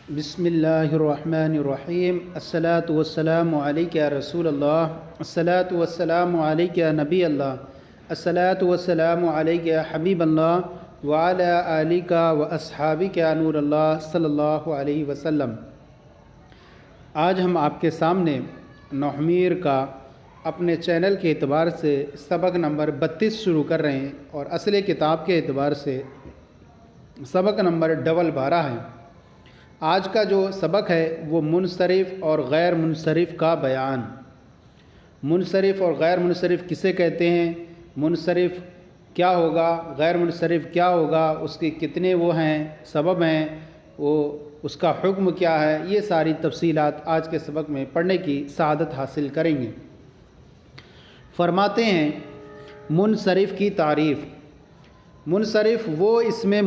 بسم اللہ الرحمن الرحیم الصلاۃ والسلام علیک یا رسول اللہ الصلاۃ والسلام علیک یا نبی اللہ الصلاۃ والسلام علیک یا حبیب اللہ وعلی آلک و اصحابک یا نور اللہ صلی اللہ علیہ وسلم۔ آج ہم آپ کے سامنے نحمیر کا اپنے چینل کے اعتبار سے سبق نمبر 32 شروع کر رہے ہیں اور اصل کتاب کے اعتبار سے سبق نمبر 12 ہے۔ آج کا جو سبق ہے وہ منصرف اور غیر منصرف کا بیان۔ منصرف اور غیر منصرف کسے کہتے ہیں، منصرف کیا ہوگا، غیر منصرف کیا ہوگا، اس کے کتنے وہ ہیں، سبب ہیں، وہ اس کا حکم کیا ہے، یہ ساری تفصیلات آج کے سبق میں پڑھنے کی سعادت حاصل کریں گے۔ فرماتے ہیں منصرف کی تعریف۔ منصرف وہ اس میں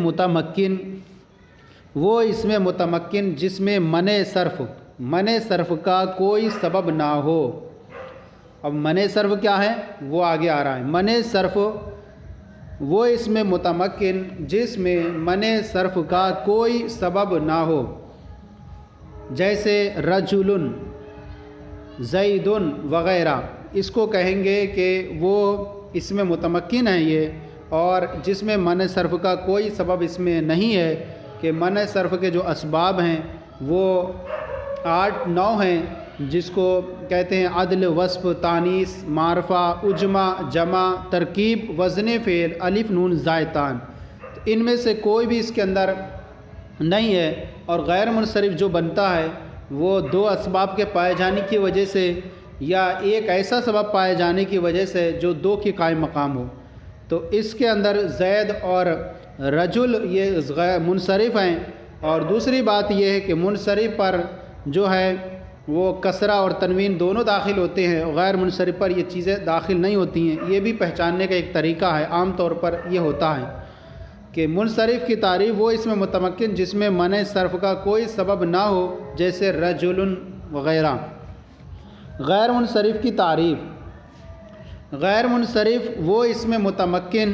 متمکن جس میں منع صرف کا کوئی سبب نہ ہو۔ اب منع صرف کیا ہے وہ آگے آ رہا ہے۔ منع صرف وہ اس میں متمکن جس میں منع صرف کا کوئی سبب نہ ہو، جیسے رجل، زید وغیرہ۔ اس کو کہیں گے کہ وہ اس میں متمکن ہیں یہ، اور جس میں منع صرف کا کوئی سبب اس میں نہیں ہے، کہ منع صرف کے جو اسباب ہیں وہ 8-9 ہیں، جس کو کہتے ہیں عدل، وصف، تانیث، معرفہ، اجمع، جمع، ترکیب، وزن فعل، الف نون زائدتان۔ ان میں سے کوئی بھی اس کے اندر نہیں ہے، اور غیر منصرف جو بنتا ہے وہ 2 اسباب کے پائے جانے کی وجہ سے، یا ایک ایسا سبب پائے جانے کی وجہ سے جو 2 کی قائم مقام ہو۔ تو اس کے اندر زید اور رجل یہ غیر منصرف ہیں۔ اور دوسری بات یہ ہے کہ منصرف پر جو ہے وہ کسرہ اور تنوین دونوں داخل ہوتے ہیں، غیر منصرف پر یہ چیزیں داخل نہیں ہوتی ہیں۔ یہ بھی پہچاننے کا ایک طریقہ ہے، عام طور پر یہ ہوتا ہے کہ منصرف کی تعریف وہ اس میں متمکن جس میں منع صرف کا کوئی سبب نہ ہو، جیسے رجل وغیرہ۔ غیر منصرف کی تعریف۔ غیر منصرف وہ اس میں متمکن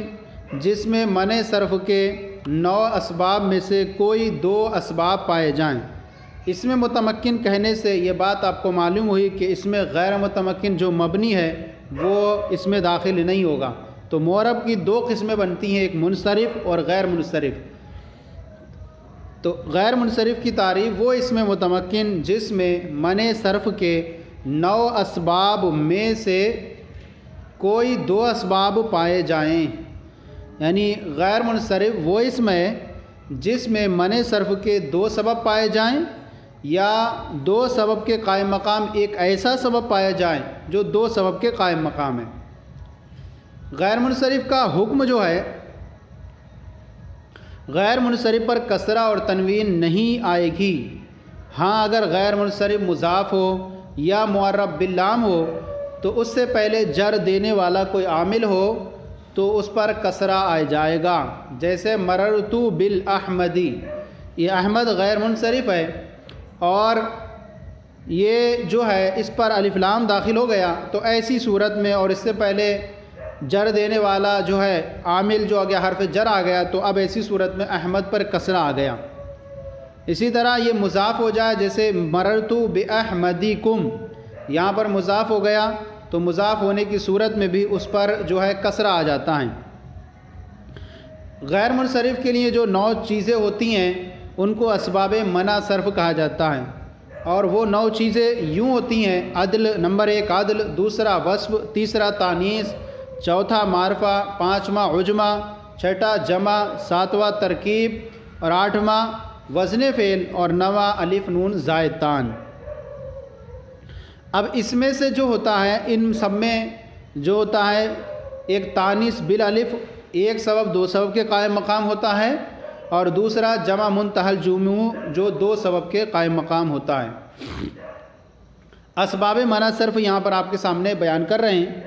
جس میں منع صرف کے 9 اسباب میں سے کوئی 2 اسباب پائے جائیں۔ اس میں متمکن کہنے سے یہ بات آپ کو معلوم ہوئی کہ اس میں غیر متمکن جو مبنی ہے وہ اس میں داخل نہیں ہوگا۔ تو معرب کی 2 قسمیں بنتی ہیں، ایک منصرف اور غیر منصرف۔ تو غیر منصرف کی تعریف وہ اس میں متمکن جس میں منع صرف کے 9 اسباب میں سے کوئی 2 اسباب پائے جائیں۔ یعنی غیر منصرف وہ اس میں جس میں منع صرف کے 2 سبب پائے جائیں، یا 2 سبب کے قائم مقام ایک ایسا سبب پایا جائے جو 2 سبب کے قائم مقام ہے۔ غیر منصرف کا حکم جو ہے، غیر منصرف پر کسرہ اور تنوین نہیں آئے گی۔ ہاں اگر غیر منصرف مضاف ہو یا معرب باللام ہو تو اس سے پہلے جر دینے والا کوئی عامل ہو تو اس پر کسرہ آ جائے گا، جیسے مررت بالاحمدی۔ یہ احمد غیر منصرف ہے، اور یہ جو ہے اس پر الف لام داخل ہو گیا، تو ایسی صورت میں اور اس سے پہلے جر دینے والا جو ہے عامل جو آگے حرف جر آ گیا، تو اب ایسی صورت میں احمد پر کسرہ آ گیا۔ اسی طرح یہ مضاف ہو جائے، جیسے مررت باحمدکم، یہاں پر مضاف ہو گیا تو مضاف ہونے کی صورت میں بھی اس پر جو ہے کسرہ آ جاتا ہے۔ غیر منصرف کے لیے جو 9 چیزیں ہوتی ہیں ان کو اسباب منع صرف کہا جاتا ہے، اور وہ 9 چیزیں یوں ہوتی ہیں: عدل، نمبر 1 عدل، دوسرا وصف، تیسرا تانیث، چوتھا معرفہ، 5واں عجمہ، 6واں جمع، 7واں ترکیب، اور 8واں وزن فعل، اور 9واں الف نون زائدتان۔ اب اس میں سے جو ہوتا ہے، ان سب میں جو ہوتا ہے ایک تانیث بالالف، ایک سبب 2 سبب کے قائم مقام ہوتا ہے، اور دوسرا جمع منتہی الجموع جو 2 سبب کے قائم مقام ہوتا ہے۔ اسباب منع صرف یہاں پر آپ کے سامنے بیان کر رہے ہیں۔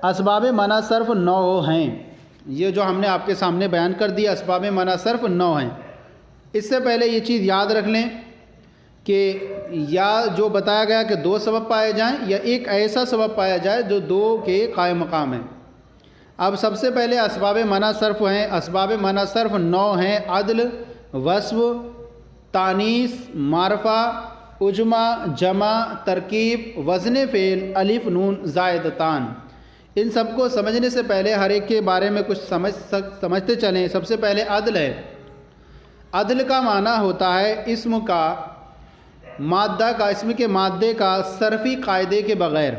اسباب منع صرف 9 ہیں، یہ جو ہم نے آپ کے سامنے بیان کر دیا، اسباب منع صرف 9 ہیں۔ اس سے پہلے یہ چیز یاد رکھ لیں کہ یا جو بتایا گیا کہ 2 سبب پائے جائیں، یا ایک ایسا سبب پایا جائے جو 2 کے قائم مقام ہے۔ اب سب سے پہلے اسباب منع صرف ہیں۔ اسباب منع صرف 9 ہیں: عدل، وصف، تانیث، معرفہ، عجمہ، جمع، ترکیب، وزن فعل، الف نون زائدتان، ان سب کو سمجھنے سے پہلے ہر ایک کے بارے میں کچھ سمجھتے چلیں۔ سب سے پہلے عدل ہے۔ عدل کا معنی ہوتا ہے اسم کے مادے کا صرفی قاعدے کے بغیر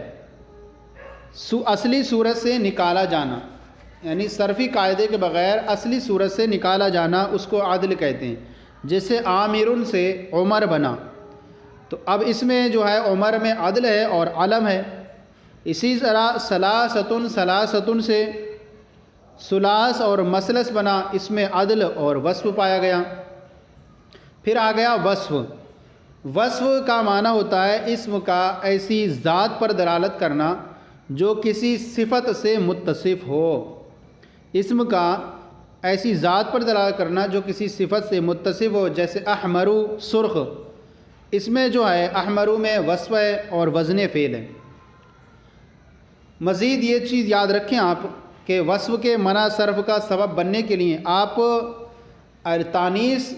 اصلی صورت سے نکالا جانا، یعنی صرفی قاعدے کے بغیر اصلی صورت سے نکالا جانا، اس کو عدل کہتے ہیں۔ جیسے عامر سے عمر بنا، تو اب اس میں جو ہے عمر میں عدل ہے اور علم ہے۔ اسی طرح ثلاثتن سے ثلاث اور مثلث بنا، اس میں عدل اور وصف پایا گیا۔ پھر آ گیا وصف۔ وصف کا معنی ہوتا ہے اسم کا ایسی ذات پر دلالت کرنا جو کسی صفت سے متصف ہو۔ اسم کا ایسی ذات پر دلالت کرنا جو کسی صفت سے متصف ہو، جیسے احمرو سرخ، اس میں جو ہے احمرو میں وصف ہے اور وزن فعل ہے۔ مزید یہ چیز یاد رکھیں آپ کہ وصف کے منع صرف کا سبب بننے کے لیے آپ تانیث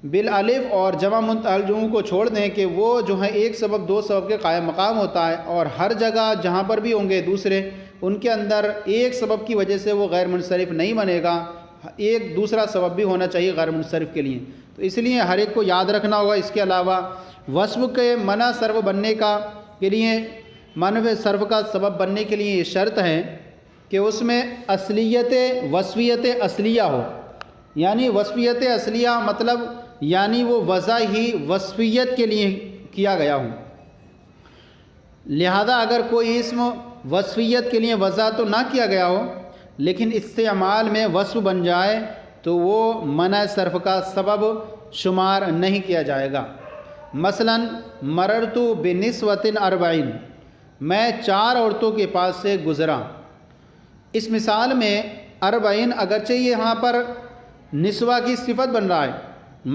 بالالف اور جمع منتهى کو چھوڑ دیں کہ وہ جو ہے ایک سبب دو سبب کے قائم مقام ہوتا ہے، اور ہر جگہ جہاں پر بھی ہوں گے دوسرے، ان کے اندر ایک سبب کی وجہ سے وہ غیر منصرف نہیں بنے گا، ایک دوسرا سبب بھی ہونا چاہیے غیر منصرف کے لیے۔ تو اس لیے ہر ایک کو یاد رکھنا ہوگا۔ اس کے علاوہ وصف کے منع صرف بننے کے لیے، منع صرف کا سبب بننے کے لیے یہ شرط ہے کہ اس میں وصفیت اصلیہ ہو، یعنی وصفیت اصلیہ مطلب یعنی وہ وضع ہی وصفیت کے لیے کیا گیا ہو۔ لہذا اگر کوئی اسم وصفیت کے لیے وضع تو نہ کیا گیا ہو لیکن استعمال میں وصف بن جائے تو وہ منع صرف کا سبب شمار نہیں کیا جائے گا۔ مثلا مررت بنسوۃ 40، میں 4 عورتوں کے پاس سے گزرا۔ اس مثال میں 40 اگرچہ یہاں پر نسوہ کی صفت بن رہا ہے،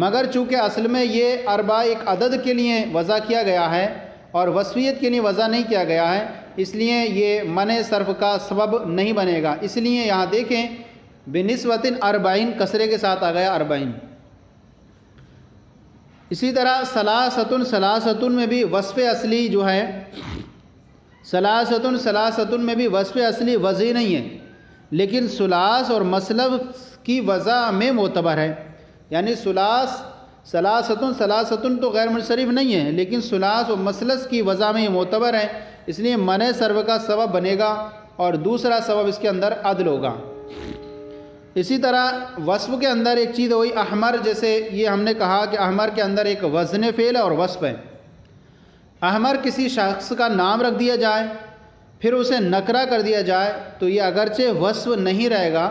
مگر چونکہ اصل میں یہ 40 ایک عدد کے لیے وضع کیا گیا ہے اور وصفیت کے لیے وضع نہیں کیا گیا ہے، اس لیے یہ منع صرف کا سبب نہیں بنے گا۔ اس لیے یہاں دیکھیں بنسوۃ 40 کسرے کے ساتھ آ گیا 40۔ اسی طرح ثلاثتن میں بھی وصف اصلی جو ہے، ثلاثتن میں بھی وصف اصلی وضعی نہیں ہے، لیکن ثلاث اور مثلث کی وضع میں معتبر ہے۔ یعنی ثلاثتن تو غیر منصرف نہیں ہے، لیکن ثلاث و مثلث کی وضع میں یہ معتبر ہے، اس لیے منع صرف کا سبب بنے گا اور دوسرا سبب اس کے اندر عدل ہوگا۔ اسی طرح وصف کے اندر ایک چیز ہوئی احمر، جیسے یہ ہم نے کہا کہ احمر کے اندر ایک وزن فعل اور وصف ہے۔ احمر کسی شخص کا نام رکھ دیا جائے پھر اسے نکرہ کر دیا جائے تو یہ اگرچہ وصف نہیں رہے گا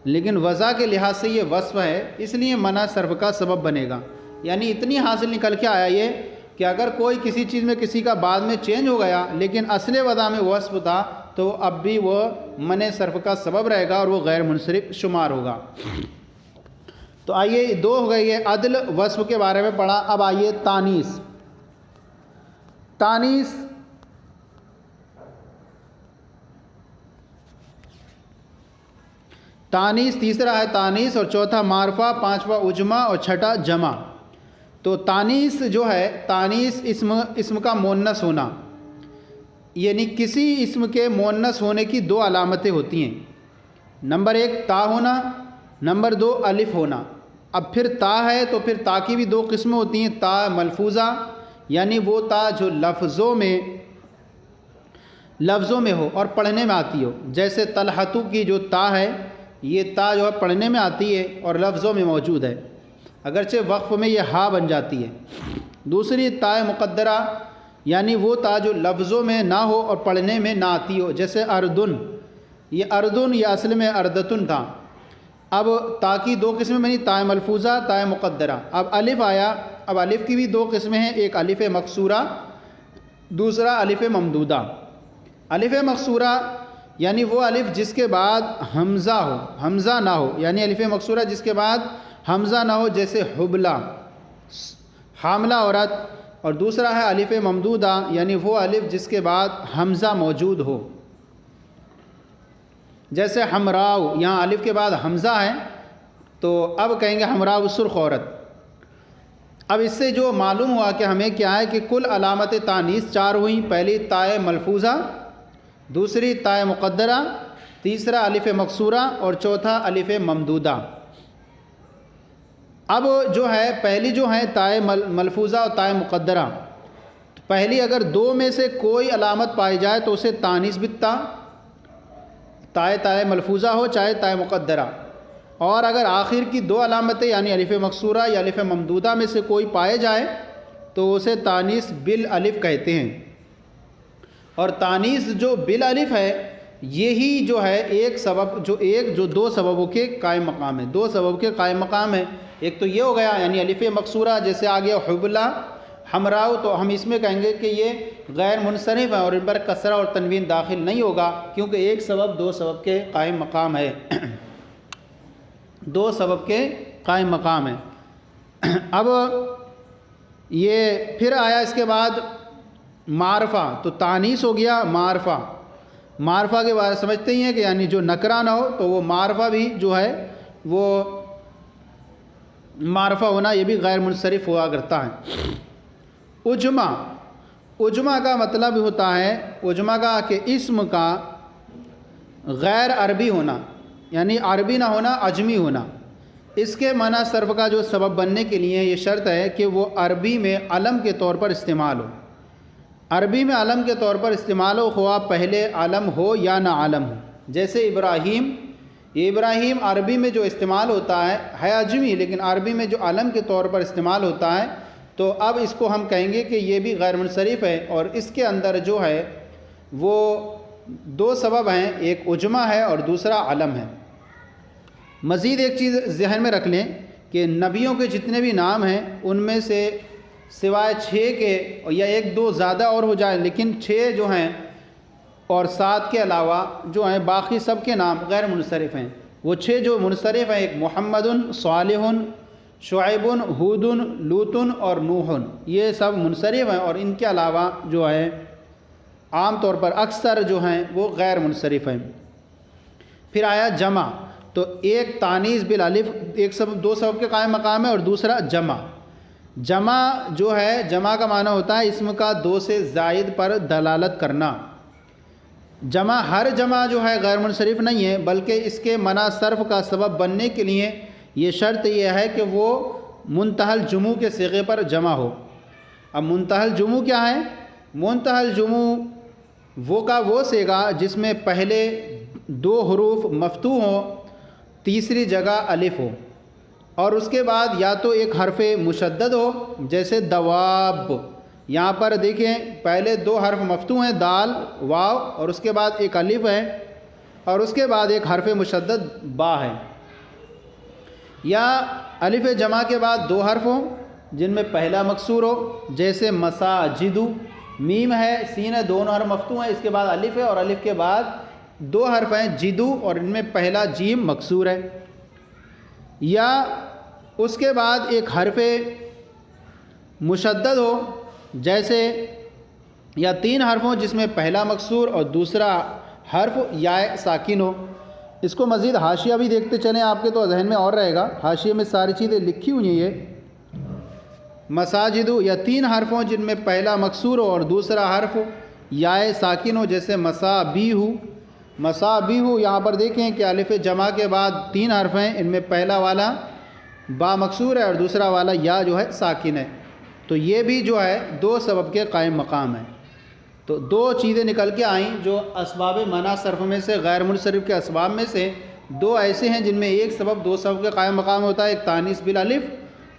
لیکن وضع کے لحاظ سے یہ وصف ہے، اس لیے منع صرف کا سبب بنے گا۔ یعنی اتنی حاصل نکل کے آیا یہ کہ اگر کوئی کسی چیز میں کسی کا بعد میں چینج ہو گیا لیکن اصل وضع میں وصف تھا تو اب بھی وہ منع صرف کا سبب رہے گا اور وہ غیر منصرف شمار ہوگا۔ تو آئیے 2 ہو گئی ہے عدل وصف کے بارے میں پڑھا۔ اب آئیے تانیث۔ تانیث تیسرا ہے تانیث، اور چوتھا معرفہ، پانچواں عجمہ اور چھٹا جمع۔ تو تانیث جو ہے، تانیث اسم کا مؤنث ہونا، یعنی کسی اسم کے مؤنث ہونے کی 2 علامتیں ہوتی ہیں۔ نمبر 1 تا ہونا، نمبر 2 الف ہونا۔ اب پھر تا ہے تو پھر تا کی بھی 2 قسمیں ہوتی ہیں، تا ملفوظہ یعنی وہ تا جو لفظوں میں ہو اور پڑھنے میں آتی ہو، جیسے طلحتو کی جو تا ہے یہ تا جو ہے پڑھنے میں آتی ہے اور لفظوں میں موجود ہے، اگرچہ وقف میں یہ ہا بن جاتی ہے۔ دوسری تا مقدرہ یعنی وہ تا جو لفظوں میں نہ ہو اور پڑھنے میں نہ آتی ہو، جیسے اردن، یہ اردن یہ اصل میں اردتن تھا۔ اب تا کی 2 قسمیں بنی، تا ملفوظہ، تا مقدرہ۔ اب الف آیا، اب الف کی بھی 2 قسمیں ہیں، ایک الف مقصورہ، دوسرا الف ممدودہ۔ الف مقصورہ یعنی وہ الف جس کے بعد حمزہ نہ ہو، یعنی الف مقصورہ جس کے بعد حمزہ نہ ہو، جیسے حبلہ حاملہ عورت، اور دوسرا ہے الف ممدودہ یعنی وہ الف جس کے بعد حمزہ موجود ہو، جیسے حمراؤ، یہاں الف کے بعد حمزہ ہے تو اب کہیں گے حمراؤ سرخ عورت۔ اب اس سے جو معلوم ہوا کہ ہمیں کیا ہے کہ کل علامت تانیث 4 ہوئیں. پہلی تائے ملفوظہ، دوسری تائے مقدرہ، تیسرا الف مقصورہ اور چوتھا الف ممدودہ. اب جو ہے پہلی جو ہے تائے ملفوظہ اور تائے مقدرہ، پہلی اگر دو میں سے کوئی علامت پائی جائے تو اسے تانیث بتا، تائے ملفوظہ ہو چاہے تائے مقدرہ. اور اگر آخر کی دو علامتیں یعنی الف مقصورہ یا الف ممدودہ میں سے کوئی پائے جائے تو اسے تانیث بالالف کہتے ہیں. اور تانیث جو بالالف ہے یہی جو ہے جو دو سببوں کے قائم مقام ہے. دو سبب کے قائم مقام ہے. ایک تو یہ ہو گیا یعنی الف مقصورہ، جیسے آ گیا حبلہ حمراؤ، تو ہم اس میں کہیں گے کہ یہ غیر منصرف ہے اور ان پر کسرہ اور تنوین داخل نہیں ہوگا، کیونکہ ایک سبب دو سبب کے قائم مقام ہے. دو سبب کے قائم مقام ہے. اب یہ پھر آیا اس کے بعد معرفہ، تو تانیث ہو گیا معرفہ. معرفہ کے بارے سمجھتے ہی ہیں کہ یعنی جو نکرہ نہ ہو تو وہ معرفہ بھی جو ہے وہ معرفہ ہونا یہ بھی غیر منصرف ہوا کرتا ہے. اجمہ کا مطلب ہوتا ہے، اجمہ کا کہ اسم کا غیر عربی ہونا، یعنی عربی نہ ہونا، عجمی ہونا. اس کے معنی صرف کا جو سبب بننے کے لیے یہ شرط ہے کہ وہ عربی میں علم کے طور پر استعمال ہو. عربی میں علم کے طور پر استعمال ہو، خواہ پہلے علم ہو یا نہ علم ہو. جیسے ابراہیم، یہ ابراہیم عربی میں جو استعمال ہوتا ہے عجمی، لیکن عربی میں جو علم کے طور پر استعمال ہوتا ہے تو اب اس کو ہم کہیں گے کہ یہ بھی غیر منصرف ہے. اور اس کے اندر جو ہے وہ دو سبب ہیں، ایک اجمہ ہے اور دوسرا علم ہے. مزید ایک چیز ذہن میں رکھ لیں کہ نبیوں کے جتنے بھی نام ہیں ان میں سے سوائے 6 کے یا 1-2 زیادہ اور ہو جائے، لیکن 6 جو ہیں اور 7 کے علاوہ جو ہیں باقی سب کے نام غیر منصرف ہیں. وہ 6 جو منصرف ہیں، ایک محمد، صالح، شعیب، ہود، لوط اور نوح، یہ سب منصرف ہیں. اور ان کے علاوہ جو ہے عام طور پر اکثر جو ہیں وہ غیر منصرف ہیں. پھر آیا جمع، تو ایک تانیث بالالف، ایک سبب دو سبب کے قائم مقام ہے اور دوسرا جمع. جمع جو ہے، جمع کا معنی ہوتا ہے اسم کا 2 سے زائد پر دلالت کرنا. جمع، ہر جمع جو ہے غیر منصرف نہیں ہے، بلکہ اس کے منع صرف کا سبب بننے کے لیے یہ شرط یہ ہے کہ وہ منتہی الجموع کے صیغے پر جمع ہو. اب منتہی الجموع کیا ہے؟ منتہی الجموع وہ صیغہ جس میں پہلے 2 حروف مفتوح ہوں، تیسری جگہ الف ہو، اور اس کے بعد یا تو ایک حرف مشدد ہو، جیسے دواب. یہاں پر دیکھیں پہلے 2 حرف مفتوح ہیں، دال واو، اور اس کے بعد ایک الف ہے اور اس کے بعد ایک حرف مشدد با ہے. یا الف جمع کے بعد 2 حرف ہوں جن میں پہلا مکسور ہو، جیسے مساجد. میم ہے، سین ہے، دونوں حرف مفتوح ہیں، اس کے بعد الف ہے اور الف کے بعد 2 حرف ہیں جدو، اور ان میں پہلا جیم مکسور ہے. یا اس کے بعد ایک حرف مشدد ہو، جیسے یا 3 حرف ہوں جس میں پہلا مکسور اور دوسرا حرف یا ساکن ہو. اس کو مزید حاشیہ بھی دیکھتے چلیں، آپ کے تو ذہن میں اور رہے گا. حاشیے میں ساری چیزیں لکھی ہوئی ہیں. یہ مساجد یا 3 حرف ہوں جن میں پہلا مکسور ہو اور دوسرا حرف یا ساکن ہو، جیسے مسابیح. مسابیح یہاں پر دیکھیں کہ الف جمع کے بعد 3 حرف ہیں، ان میں پہلا والا با مکسور ہے اور دوسرا والا یا جو ہے ساکن ہے. تو یہ بھی جو ہے 2 سبب کے قائم مقام ہے. تو 2 چیزیں نکل کے آئیں جو اسباب منع صرف میں سے، غیر منصرف کے اسباب میں سے 2 ایسے ہیں جن میں ایک سبب 2 سبب کے قائم مقام ہوتا ہے، ایک تانیث بالالف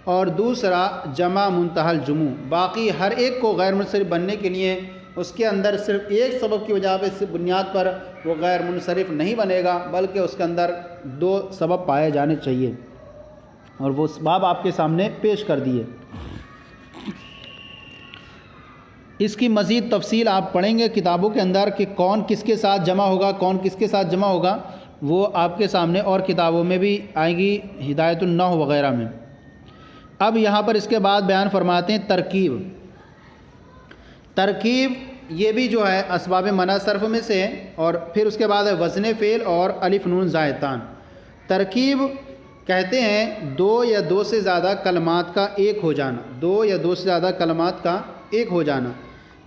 اور دوسرا جمع منتہی الجموع. باقی ہر ایک کو غیر منصرف بننے کے لیے اس کے اندر صرف ایک سبب کی وجہ سے بنیاد پر وہ غیر منصرف نہیں بنے گا، بلکہ اس کے اندر 2 سبب پائے جانے چاہیے، اور وہ اسباب آپ کے سامنے پیش کر دیے. اس کی مزید تفصیل آپ پڑھیں گے کتابوں کے اندر کہ کون کس کے ساتھ جمع ہوگا، کون کس کے ساتھ جمع ہوگا، وہ آپ کے سامنے اور کتابوں میں بھی آئے گی، ہدایت النحو وغیرہ میں. اب یہاں پر اس کے بعد بیان فرماتے ہیں ترکیب. ترکیب یہ بھی جو ہے اسباب منع صرف میں سے ہے، اور پھر اس کے بعد ہے وزن فعل اور الف نون زائدتان. ترکیب کہتے ہیں دو یا دو سے زیادہ کلمات کا ایک ہو جانا، دو یا دو سے زیادہ کلمات کا ایک ہو جانا،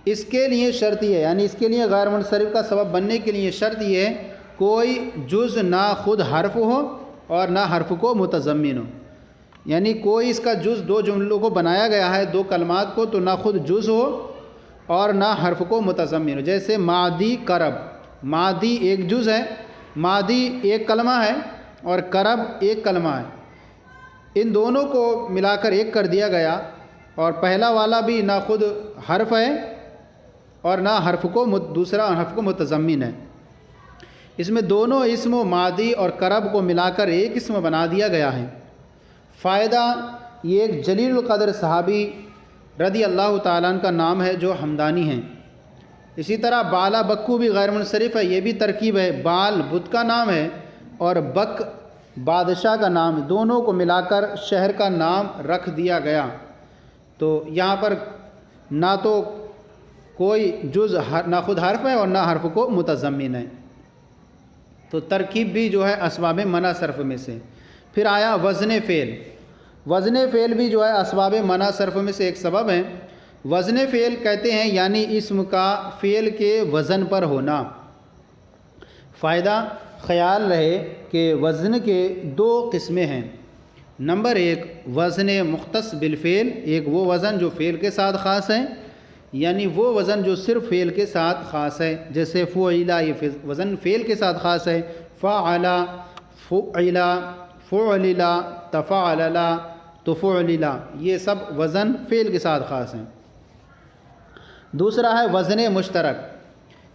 اس کے لیے شرط یہ ہے، یعنی اس کے لیے غیر منصرف کا سبب بننے کے لیے شرط یہ ہے کوئی جز نہ خود حرف ہو اور نہ حرف کو متضمن ہو، یعنی کوئی اس کا جز دو جملوں کو بنایا گیا ہے، دو کلمات کو، تو نہ خود جز ہو اور نہ حرف کو متضمن ہو۔ جیسے مادی کرب، مادی ایک جز ہے، مادی ایک کلمہ ہے اور کرب ایک کلمہ ہے، ان دونوں کو ملا کر ایک کر دیا گیا، اور پہلا والا بھی نہ خود حرف ہے اور نہ حرف کو دوسرا حرف کو متضمن ہے، اس میں دونوں اسم مادی اور کرب کو ملا کر ایک اسم بنا دیا گیا ہے۔ فائدہ یہ ایک جلیل القدر صحابی رضی اللہ تعالیٰ عنہ کا نام ہے جو حمدانی ہیں۔ اسی طرح بالا بکو بھی غیر منصرف ہے، یہ بھی ترکیب ہے، بال بت کا نام ہے اور بک بادشاہ کا نام، دونوں کو ملا کر شہر کا نام رکھ دیا گیا۔ تو یہاں پر نہ تو کوئی جز نہ خود حرف ہے اور نہ حرف کو متضمن ہے، تو ترکیب بھی جو ہے اسباب منع صرف میں سے۔ پھر آیا وزن فعل، وزن فعل بھی جو ہے اسباب منع صرف میں سے ایک سبب ہے۔ وزن فعل کہتے ہیں یعنی اسم کا فعل کے وزن پر ہونا۔ فائدہ خیال رہے کہ وزن کے دو قسمیں ہیں، نمبر ایک وزن مختص بالفعل، ایک وہ وزن جو فعل کے ساتھ خاص ہے، یعنی وہ وزن جو صرف فعل کے ساتھ خاص ہے، جیسے فعلا، یہ وزن فعل کے ساتھ خاص ہے، فعلا، فعلا، فعللا، تفعللا، تفعللا، یہ سب وزن فعل کے ساتھ خاص ہیں۔ دوسرا ہے وزن مشترک،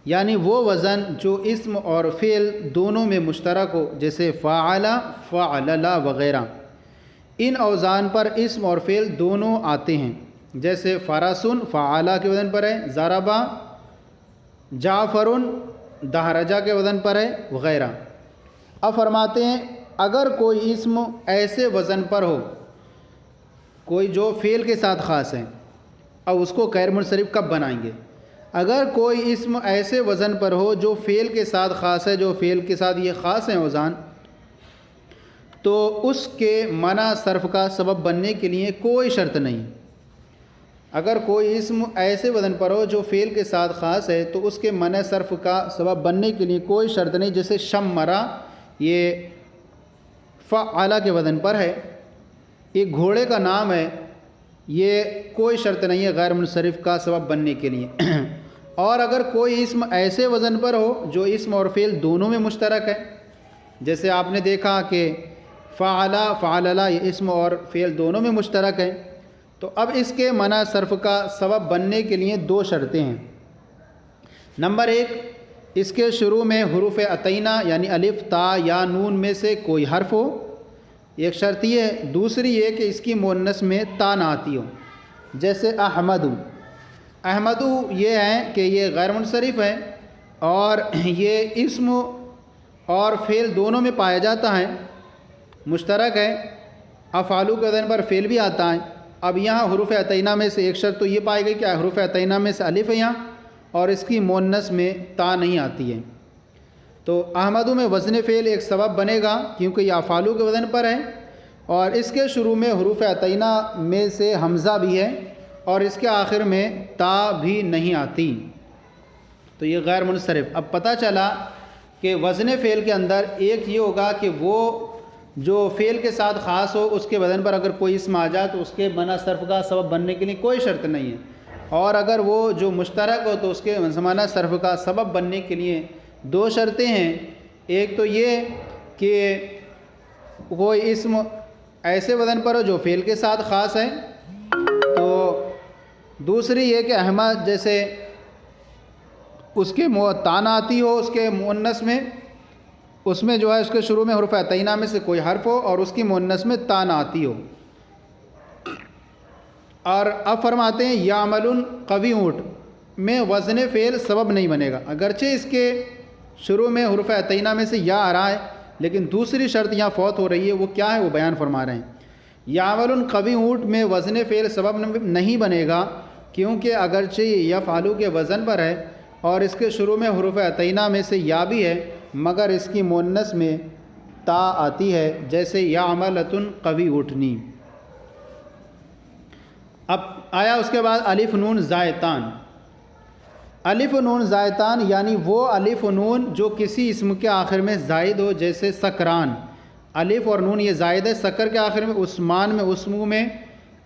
یعنی وہ وزن جو اسم اور فعل دونوں میں مشترک ہو، جیسے فعلا، فعللا وغیرہ، ان اوزان پر اسم اور فعل دونوں آتے ہیں، جیسے فرسن فعلا کے وزن پر ہے، ضربا، جعفرن دہرجہ کے وزن پر ہے وغیرہ۔ اب فرماتے ہیں اگر کوئی اسم ایسے وزن پر ہو، کوئی جو فعل کے ساتھ خاص ہے، اب اس کو غیر منصرف کب بنائیں گے؟ اگر کوئی اسم ایسے وزن پر ہو جو فعل کے ساتھ خاص ہے، جو فعل کے ساتھ یہ خاص ہیں اوزان، تو اس کے منع صرف کا سبب بننے کے لیے کوئی شرط نہیں۔ اگر کوئی اسم ایسے وزن پر ہو جو فعل کے ساتھ خاص ہے تو اس کے منع صرف کا سبب بننے کے لیے کوئی شرط نہیں، جیسے شمرا، یہ فعلا کے وزن پر ہے، ایک گھوڑے کا نام ہے، یہ کوئی شرط نہیں ہے غیر منصرف کا سبب بننے کے لیے۔ اور اگر کوئی اسم ایسے وزن پر ہو جو اسم اور فعل دونوں میں مشترک ہے، جیسے آپ نے دیکھا کہ فعلا، فعللا، یہ اسم اور فعل دونوں میں مشترک ہے، تو اب اس کے منع صرف کا سبب بننے کے لیے دو شرطیں ہیں۔ نمبر ایک، اس کے شروع میں حروف عطینہ یعنی الف، تا یا نون میں سے کوئی حرف ہو، ایک شرط یہ ہے۔ دوسری یہ کہ اس کی مؤنث میں تا نہ آتی ہو، جیسے احمد، احمد یہ ہے کہ یہ غیر منصرف ہے اور یہ اسم اور فعل دونوں میں پایا جاتا ہے، مشترک ہے، افعالو کے وزن پر فعل بھی آتا ہے۔ اب یہاں حروف عطینہ میں سے ایک شرط تو یہ پائی گئی کہ حروف عطینہ میں سے الف ہے یہاں، اور اس کی مؤنث میں تا نہیں آتی ہے، تو احمدو میں وزن فعل ایک سبب بنے گا کیونکہ یہ افعالو کے وزن پر ہے، اور اس کے شروع میں حروف عطینہ میں سے حمزہ بھی ہے اور اس کے آخر میں تا بھی نہیں آتی، تو یہ غیر منصرف۔ اب پتہ چلا کہ وزن فعل کے اندر ایک یہ ہوگا کہ وہ جو فعل کے ساتھ خاص ہو اس کے وزن پر اگر کوئی اسم آ جائے تو اس کے منع صرف کا سبب بننے کے لیے کوئی شرط نہیں ہے، اور اگر وہ جو مشترک ہو تو اس کے منع صرف کا سبب بننے کے لیے دو شرطیں ہیں۔ ایک تو یہ کہ کوئی اسم ایسے وزن پر ہو جو فعل کے ساتھ خاص ہے، تو دوسری یہ کہ احمد جیسے اس کے تا نہ آتی ہو، اس کے مؤنث میں، اس میں جو ہے اس کے شروع میں حروف عطینہ میں سے کوئی حرف ہو اور اس کی مؤنث میں تا نہ آتی ہو۔ اور اب فرماتے ہیں یعمل قوی اونٹ میں وزن فعل سبب نہیں بنے گا، اگرچہ اس کے شروع میں حروف عطینہ میں سے یا آ رہا ہے، لیکن دوسری شرط یہاں فوت ہو رہی ہے، وہ کیا ہے وہ بیان فرما رہے ہیں۔ یعمل قوی اونٹ میں وزن فعل سبب نہیں بنے گا کیونکہ اگرچہ یہ یفعلو کے وزن پر ہے اور اس کے شروع میں حروف عطینہ میں سے یا بھی ہے، مگر اس کی مؤنث میں تا آتی ہے، جیسے یعملتن قوی اٹھنی۔ اب آیا اس کے بعد الف نون زائتان۔ الف نون زائتان یعنی وہ الف نون جو کسی اسم کے آخر میں زائد ہو، جیسے سکران، الف اور نون یہ زائد ہے، سکر کے آخر میں، عثمان میں، اسمو میں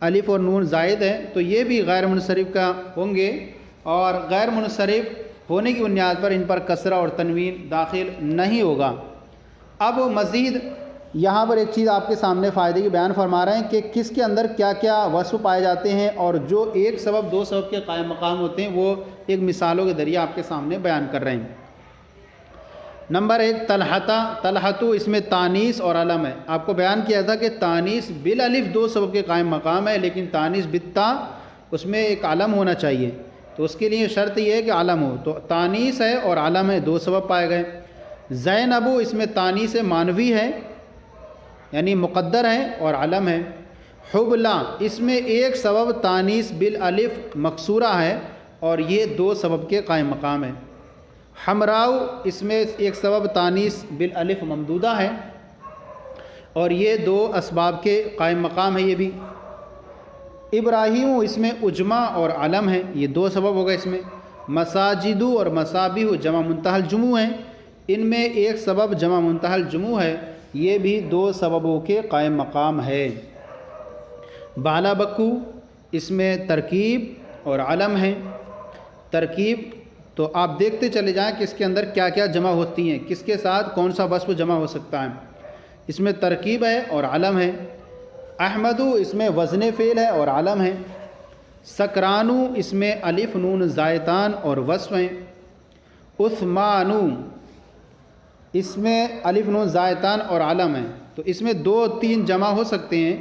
الف اور نون زائد ہے، تو یہ بھی غیر منصرف کا ہوں گے، اور غیر منصرف ہونے کی بنیاد پر ان پر کسرہ اور تنوین داخل نہیں ہوگا۔ اب مزید یہاں پر ایک چیز آپ کے سامنے فائدے کی بیان فرما رہے ہیں کہ کس کے اندر کیا کیا وصف پائے جاتے ہیں، اور جو ایک سبب دو سبب کے قائم مقام ہوتے ہیں وہ ایک مثالوں کے ذریعے آپ کے سامنے بیان کر رہے ہیں۔ نمبر 1 طلحتہ، طلحتو اس میں تانیث اور علم ہے۔ آپ کو بیان کیا تھا کہ تانیث بالالف دو سبب کے قائم مقام ہے، لیکن تانیث بالتا اس میں ایک علم ہونا چاہیے، تو اس کے لیے شرط یہ ہے کہ علم ہو، تو تانیث ہے اور علم ہے، دو سبب پائے گئے۔ زینبو اس میں تانیث مانوی ہے یعنی مقدر ہے اور علم ہے۔ حبلہ اس میں ایک سبب تانیث بالالف مکسورہ ہے اور یہ دو سبب کے قائم مقام ہے۔ حمراؤ اس میں ایک سبب تانیث بالالف ممدودہ ہے اور یہ دو اسباب کے قائم مقام ہے یہ بھی۔ ابراہیم اس میں اجمع اور علم ہے، یہ دو سبب ہوگا اس میں۔ مساجدو اور مصابیح جمع منتہی الجموع ہیں، ان میں ایک سبب جمع منتہی الجموع ہے، یہ بھی دو سببوں کے قائم مقام ہے۔ بالا بکو اس میں ترکیب اور علم ہے۔ ترکیب تو آپ دیکھتے چلے جائیں کہ اس کے اندر کیا کیا جمع ہوتی ہیں، کس کے ساتھ کون سا وصف جمع ہو سکتا ہے۔ اس میں ترکیب ہے اور علم ہے۔ احمدو اس میں وزن فعل ہے اور علم ہے۔ سکرانو اس میں الف نون زائتان اور وصف ہیں۔ عثمانو اس میں الف نون زائتان اور علم ہے، تو اس میں دو تین جمع ہو سکتے ہیں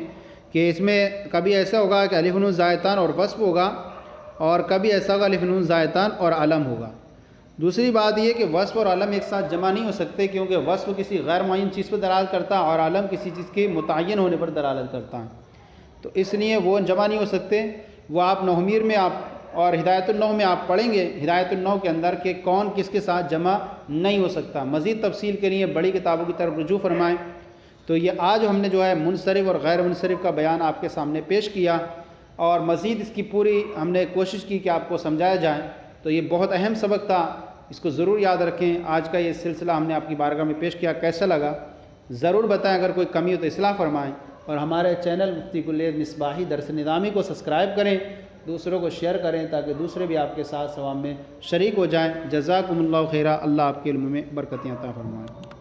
کہ اس میں کبھی ایسا ہوگا کہ الف نون زائتان اور وصف ہوگا، اور کبھی ایسا ہوگا الف نون زائتان اور علم ہوگا۔ دوسری بات یہ کہ وصف اور علم ایک ساتھ جمع نہیں ہو سکتے، کیونکہ وصف کسی غیر معین چیز پر دلالت کرتا ہے اور علم کسی چیز کے متعین ہونے پر دلالت کرتا ہے، تو اس لیے وہ جمع نہیں ہو سکتے۔ وہ آپ نحومیر میں آپ اور ہدایت النحو میں آپ پڑھیں گے، ہدایت النحو کے اندر کہ کون کس کے ساتھ جمع نہیں ہو سکتا۔ مزید تفصیل کے لیے بڑی کتابوں کی طرف رجوع فرمائیں۔ تو یہ آج ہم نے جو ہے منصرف اور غیر منصرف کا بیان آپ کے سامنے پیش کیا، اور مزید اس کی پوری ہم نے کوشش کی کہ آپ کو سمجھایا جائے۔ تو یہ بہت اہم سبق تھا، اس کو ضرور یاد رکھیں۔ آج کا یہ سلسلہ ہم نے آپ کی بارگاہ میں پیش کیا، کیسا لگا ضرور بتائیں، اگر کوئی کمی ہو تو اصلاح فرمائیں، اور ہمارے چینل مفتی کلید مصباحی درس نظامی کو سبسکرائب کریں، دوسروں کو شیئر کریں تاکہ دوسرے بھی آپ کے ساتھ ثواب میں شریک ہو جائیں۔ جزاکم اللہ خیرہ، اللہ آپ کے علم میں برکتیں عطا فرمائے۔